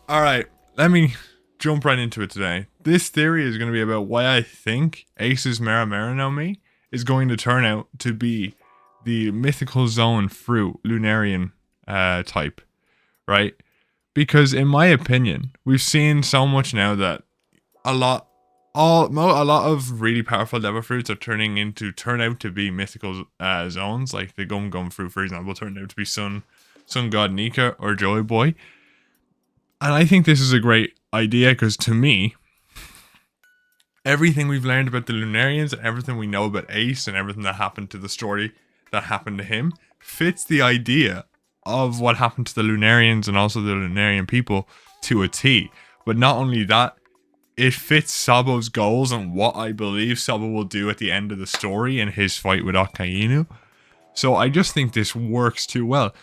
Alright, let me jump right into it today. This theory is going to be about why I think Ace's Mera Mera no Mi is going to turn out to be the mythical zone fruit Lunarian type, right? Because in my opinion, we've seen so much now that a lot a lot of really powerful devil fruits are turn out to be mythical zones, like the Gum Gum fruit, for example, turned out to be Sun God Nika or Joy Boy. And I think this is a great idea because to me, everything we've learned about the Lunarians and everything we know about Ace and everything that happened to the story that happened to him fits the idea of what happened to the Lunarians and also the Lunarian people to a T. But not only that, it fits Sabo's goals and what I believe Sabo will do at the end of the story in his fight with Akainu. So I just think this works too well.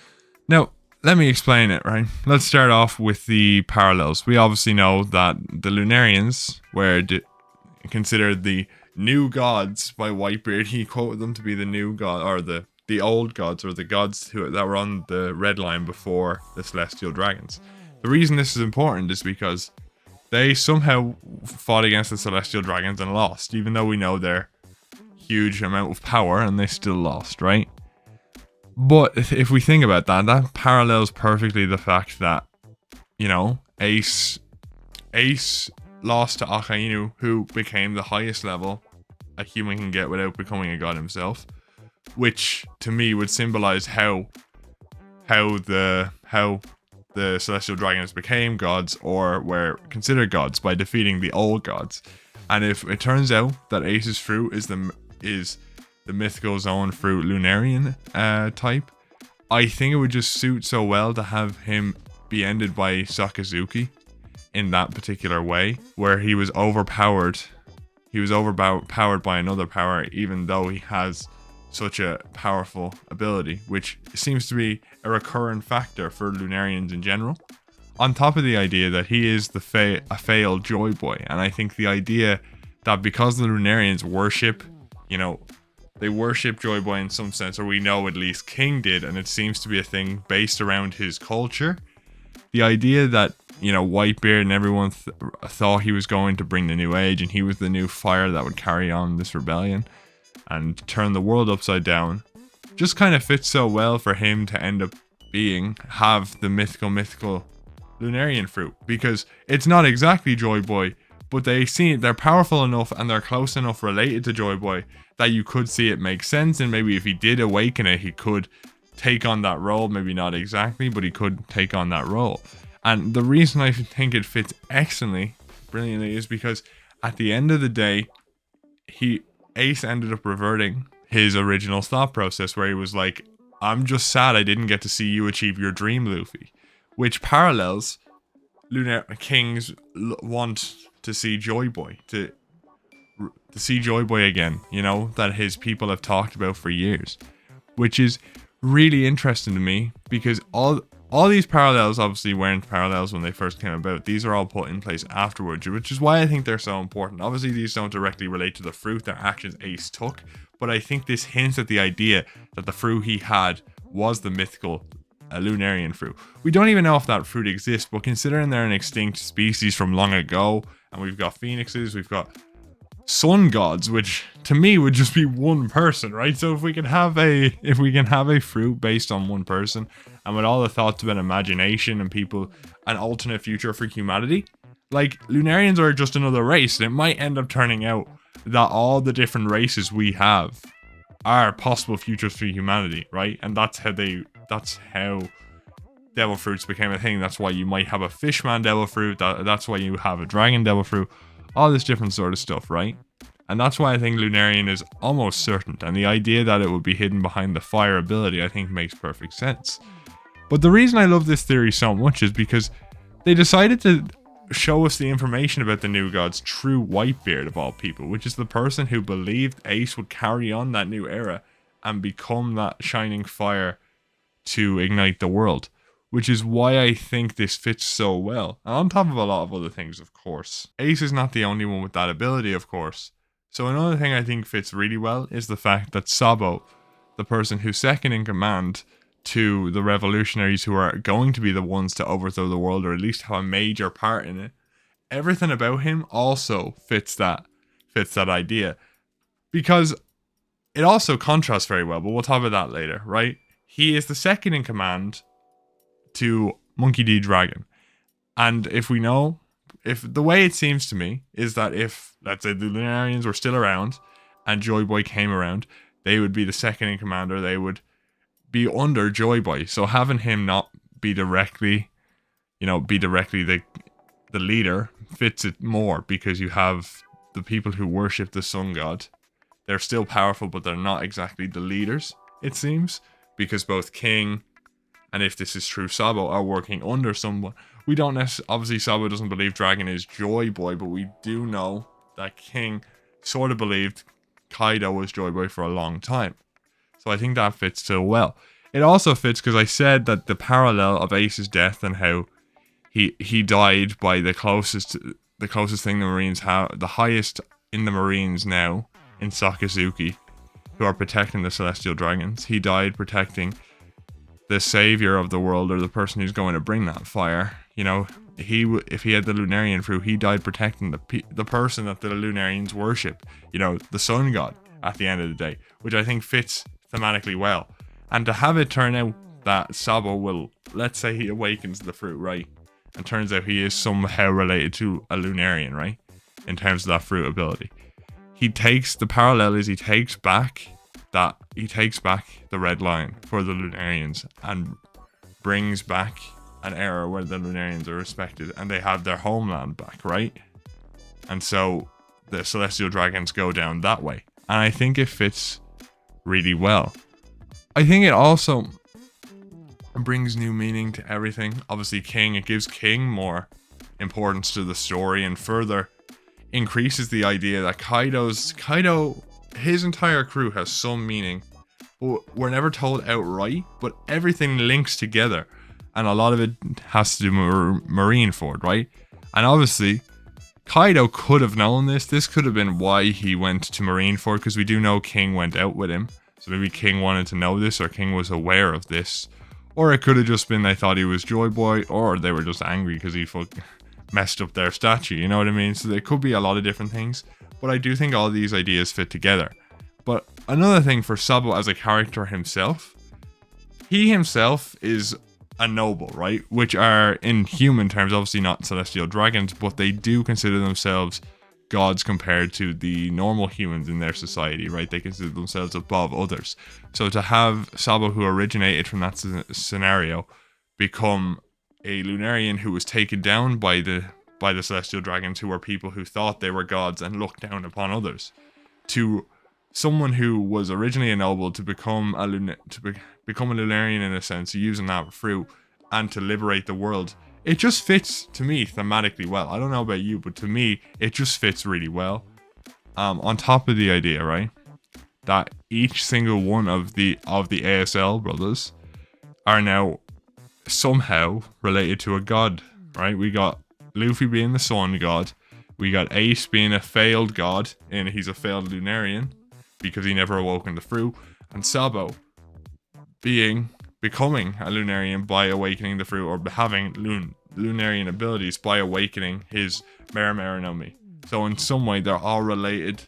Now, let me explain it, right? Let's start off with the parallels. We obviously know that the Lunarians were considered the new gods by Whitebeard. He quoted them to be the new god, or the old gods, or the gods that were on the red line before the celestial dragons. The reason this is important is because they somehow fought against the celestial dragons and lost, even though we know their huge amount of power, and they still lost, right? But if we think about that, that parallels perfectly the fact that, you know, Ace lost to Akainu, who became the highest level a human can get without becoming a god himself, which to me would symbolize how the celestial dragons became gods or were considered gods by defeating the old gods. And if it turns out that Ace's fruit is the mythical zone fruit Lunarian type, I think it would just suit so well to have him be ended by Sakazuki in that particular way, where he was overpowered. He was overpowered by another power, even though he has such a powerful ability, which seems to be a recurrent factor for Lunarians in general. On top of the idea that he is a failed Joy Boy, and I think the idea that because the Lunarians worship, they worship Joy Boy in some sense, or we know at least King did, and it seems to be a thing based around his culture. The idea that, Whitebeard and everyone thought he was going to bring the new age, and he was the new fire that would carry on this rebellion and turn the world upside down, just kind of fits so well for him to end up have the mythical Lunarian fruit, because it's not exactly Joy Boy, but they're powerful enough and they're close enough related to Joy Boy that you could see it make sense, and maybe if he did awaken it, he could take on that role. Maybe not exactly, but he could take on that role. And the reason I think it fits brilliantly, is because at the end of the day, Ace ended up reverting his original thought process, where he was like, I'm just sad I didn't get to see you achieve your dream, Luffy. Which parallels King's want to see Joy Boy, to see Joy Boy again, that his people have talked about for years. Which is really interesting to me, because all these parallels obviously weren't parallels when they first came about. These are all put in place afterwards, which is why I think they're so important. Obviously, these don't directly relate to the fruit their actions Ace took, but I think this hints at the idea that the fruit he had was the mythical Lunarian fruit. We don't even know if that fruit exists, but considering they're an extinct species from long ago, and we've got phoenixes, we've got sun gods, which to me would just be one person, right? So if we can have a fruit based on one person, and with all the thoughts about imagination and people, an alternate future for humanity, like, Lunarians are just another race, and it might end up turning out that all the different races we have are possible futures for humanity, right? And that's how devil fruits became a thing. That's why you might have a fishman devil fruit, that's why you have a dragon devil fruit, all this different sort of stuff, right? And that's why I think Lunarian is almost certain, and the idea that it would be hidden behind the fire ability I think makes perfect sense. But the reason I love this theory so much is because they decided to show us the information about the new gods through Whitebeard, of all people, which is the person who believed Ace would carry on that new era and become that shining fire to ignite the world. Which is why I think this fits so well. And on top of a lot of other things, of course. Ace is not the only one with that ability, of course. So another thing I think fits really well is the fact that Sabo, the person who's second in command to the revolutionaries who are going to be the ones to overthrow the world, or at least have a major part in it. Everything about him also fits that idea, because it also contrasts very well, but we'll talk about that later, right? He is the second in command to Monkey D. Dragon. And if the way it seems to me is that if, let's say, the Lunarians were still around and Joy Boy came around, they would be the second in command, or they would be under Joy Boy. So having him not be directly the leader fits it more, because you have the people who worship the sun god. They're still powerful, but they're not exactly the leaders, it seems, because both King, and if this is true, Sabo, are working under someone. We don't obviously, Sabo doesn't believe Dragon is Joy Boy, but we do know that King sort of believed Kaido was Joy Boy for a long time. So I think that fits so well. It also fits because I said that the parallel of Ace's death and how he died by the closest thing the Marines have, the highest in the Marines now, in Sakazuki, who are protecting the Celestial Dragons. He died protecting the savior of the world, or the person who's going to bring that fire. You know, if he had the Lunarian fruit, he died protecting the person that the Lunarians worship. You know, the sun god at the end of the day, which I think fits thematically well. And to have it turn out that Sabo will, let's say he awakens the fruit, right? And turns out he is somehow related to a Lunarian, right? In terms of that fruit ability. He takes back the Red Line for the Lunarians and brings back an era where the Lunarians are respected and they have their homeland back, right? And so the Celestial Dragons go down that way. And I think it fits really well. I think it also brings new meaning to everything. Obviously, King, it gives King more importance to the story and further increases the idea that Kaido, his entire crew has some meaning. But we're never told outright, but everything links together. And a lot of it has to do with Marineford, right? And obviously, Kaido could have known this. This could have been why he went to Marineford, because we do know King went out with him. So maybe King wanted to know this, or King was aware of this. Or it could have just been they thought he was Joy Boy, or they were just angry because he messed up their statue, you know what I mean? So there could be a lot of different things. But I do think all these ideas fit together. But another thing for Sabo as a character himself, he himself is a noble, right? Which are, in human terms, obviously not celestial dragons, but they do consider themselves gods compared to the normal humans in their society, right? They consider themselves above others. So to have Sabo, who originated from that scenario, become a Lunarian who was taken down by the celestial dragons, who were people who thought they were gods and looked down upon others, to someone who was originally a noble to become a Lunarian in a sense, using that fruit and to liberate the world. It just fits to me thematically well. I don't know about you, but to me, it just fits really well. On top of the idea, right, that each single one of the ASL brothers are now somehow related to a god, right? We got Luffy being the sun god. We got Ace being a failed god, and he's a failed Lunarian because he never awoke in the fruit. And Sabo becoming a Lunarian by awakening the fruit, or having Lunarian abilities by awakening his Mera no Mi. So in some way, they're all related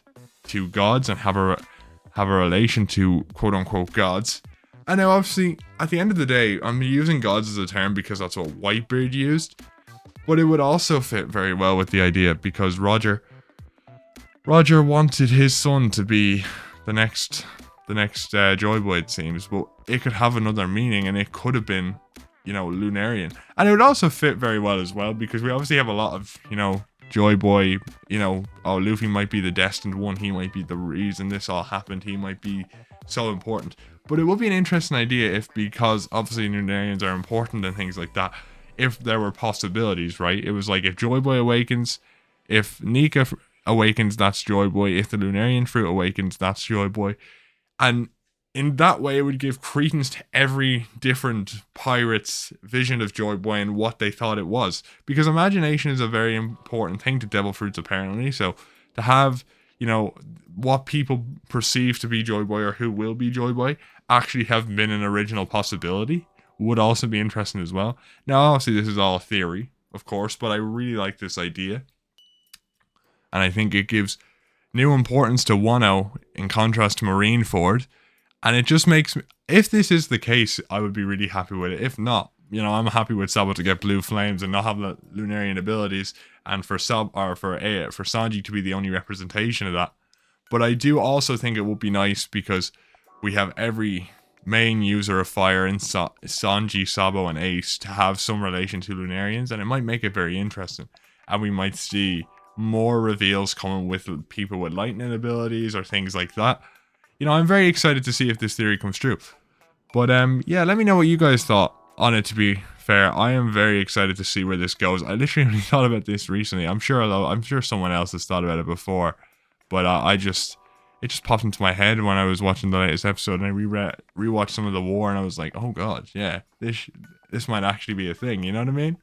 to gods and have a relation to quote unquote gods. And now, obviously, at the end of the day, I'm using gods as a term because that's what Whitebeard used, but it would also fit very well with the idea because Roger wanted his son to be the next Joy Boy, it seems, but it could have another meaning, and it could have been, Lunarian. And it would also fit very well as well, because we obviously have a lot of, Joy Boy, Luffy might be the destined one, he might be the reason this all happened, he might be so important. But it would be an interesting idea because obviously Lunarians are important and things like that, if there were possibilities, right? It was like, if Joy Boy awakens, if Nika awakens, that's Joy Boy, if the Lunarian fruit awakens, that's Joy Boy. And in that way, it would give credence to every different pirate's vision of Joy Boy and what they thought it was. Because imagination is a very important thing to devil fruits, apparently. So to have, what people perceive to be Joy Boy or who will be Joy Boy, actually have been an original possibility would also be interesting as well. Now, obviously, this is all a theory, of course, but I really like this idea. And I think it gives new importance to Wano in contrast to Marineford. And it just makes me, if this is the case, I would be really happy with it. If not, I'm happy with Sabo to get blue flames and not have the Lunarian abilities, and for for Sanji to be the only representation of that. But I do also think it would be nice because we have every main user of fire in Sanji, Sabo, and Ace to have some relation to Lunarians, and it might make it very interesting. And we might see more reveals coming with people with lightning abilities or things like that. I'm very excited to see if this theory comes true. But yeah, let me know what you guys thought on it. To be fair, I am very excited to see where this goes. I literally only thought about this recently. I'm sure someone else has thought about it before, but it just popped into my head when I was watching the latest episode, and I rewatched some of the war, and I was like, oh god, yeah, this might actually be a thing. You know what I mean?